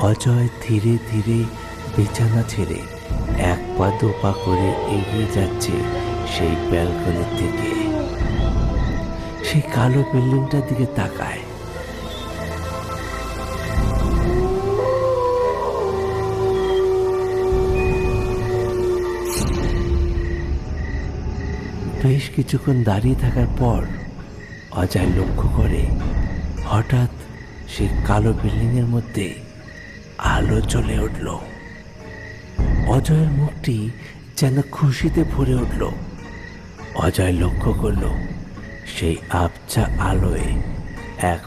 অজয় ধীরে ধীরে বিছানা ছেড়ে এক পা দু পা করে এগিয়ে যাচ্ছে সেই ব্যালকনির দিকে। সেই কালো বিল্ডিংটার দিকে তাকায়। বেশ কিছুক্ষণ দাঁড়িয়ে থাকার পর অজয় লক্ষ্য করে হঠাৎ সেই কালো বিল্ডিং এর মধ্যে আলো জ্বলে উঠল। অজয়ের মুখটি যেন খুশিতে ভরে উঠল। অজয় লক্ষ্য করল সেই আবছা আলোয় এক